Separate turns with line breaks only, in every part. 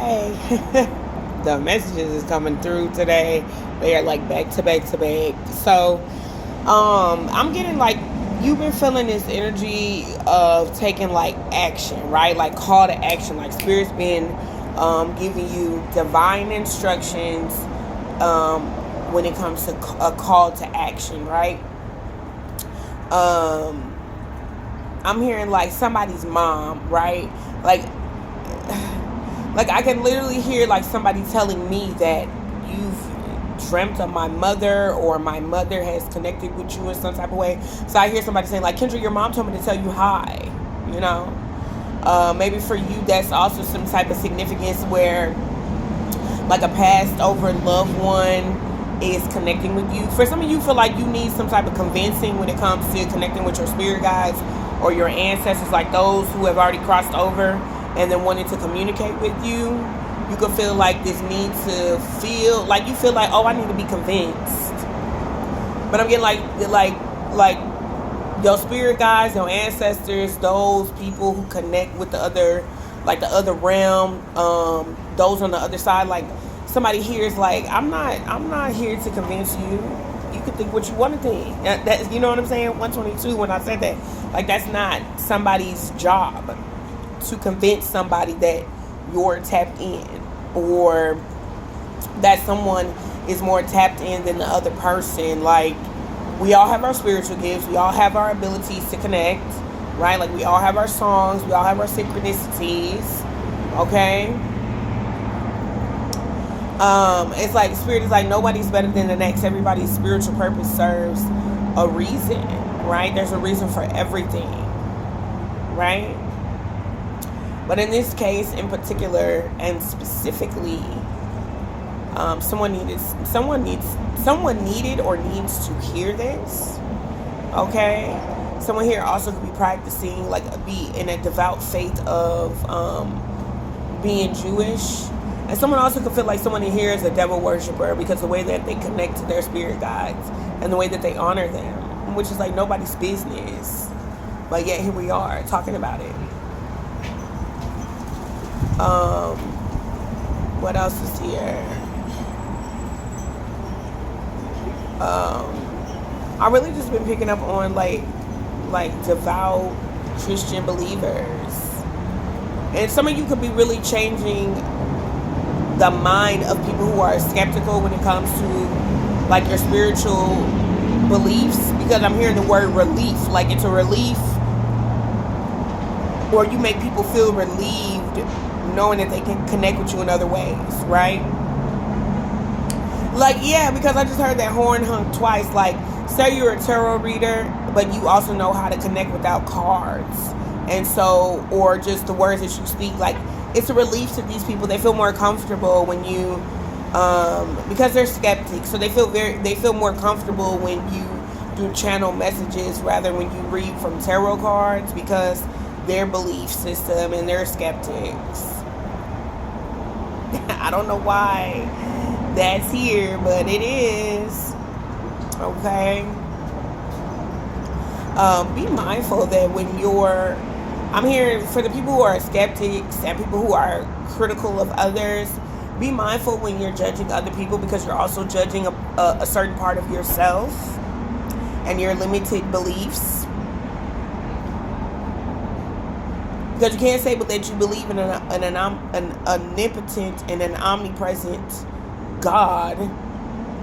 Okay. The messages is coming through today. They are like back to back to back. So, I'm getting like you've been feeling this energy of taking like action, right? Like call to action. Like spirit's been giving you divine instructions when it comes to a call to action, right? Um, I'm hearing like somebody's mom, right? Like I can literally hear like somebody telling me that you've dreamt of my mother or my mother has connected with you in some type of way. So I hear somebody saying like, Kendra, your mom told me to tell you hi, you know? Maybe for you that's also some type of significance where like a passed over loved one is connecting with you. For some of you feel like you need some type of convincing when it comes to connecting with your spirit guides or your ancestors, like those who have already crossed over and then wanted to communicate with you. You could feel like this need to feel like you feel like, oh, I need to be convinced. But I'm getting like your spirit guides, your ancestors, those people who connect with the other, like the other realm, those on the other side, like somebody here is like, I'm not here to convince you. You can think what you want to think. That you know what I'm saying? 122 when I said that. Like that's not somebody's job to convince somebody that you're tapped in or that someone is more tapped in than the other person. Like we all have our spiritual gifts, we all have our abilities to connect, right? Like we all have our songs, we all have our synchronicities, okay? It's like spirit is like nobody's better than the next. Everybody's spiritual purpose serves a reason, right? There's a reason for everything, right? But in this case in particular and specifically, someone needed or needs to hear this. Okay? Someone here also could be practicing, like be in a devout faith of being Jewish. And someone also could feel like someone in here is a devil worshiper because the way that they connect to their spirit guides and the way that they honor them, which is like nobody's business. But yet here we are talking about it. What else is here? I really just been picking up on like devout Christian believers. And some of you could be really changing the mind of people who are skeptical when it comes to like your spiritual beliefs, because I'm hearing the word relief, like it's a relief, or you make people feel relieved knowing that they can connect with you in other ways, right? Like, yeah, because I just heard that horn hunk twice. Like, say you're a tarot reader, but you also know how to connect without cards. And so, or just the words that you speak, like, it's a relief to these people. They feel more comfortable when you, because they're skeptics, so they feel more comfortable when you do channel messages rather when you read from tarot cards, because their belief system and they're skeptics. I don't know why that's here, but it is. Okay. Be mindful that when I'm hearing for the people who are skeptics and people who are critical of others, be mindful when you're judging other people, because you're also judging a certain part of yourself and your limited beliefs. Because you can't say but that you believe in an omnipotent and an omnipresent God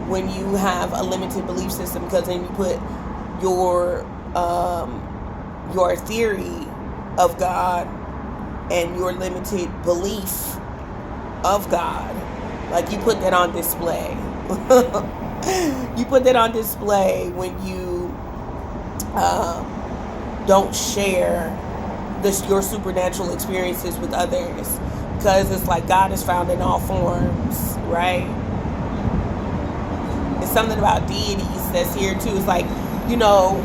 when you have a limited belief system, because then you put your theory of God and your limited belief of God, like you put that on display. You put that on display when you don't share your supernatural experiences with others, because it's like God is found in all forms, right? It's something about deities that's here too. It's like, you know,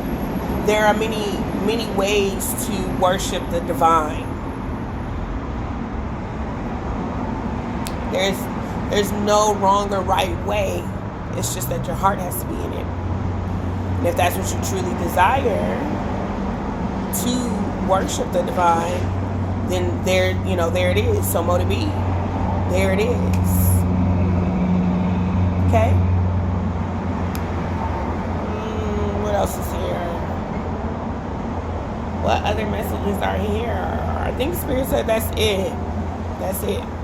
there are many ways to worship the divine. There's no wrong or right way. It's just that your heart has to be in it. And if that's what you truly desire to worship the divine, then there it is. So mote it be. there it is. Okay? What else is here? What other messages are here? I think Spirit said that's it. That's it.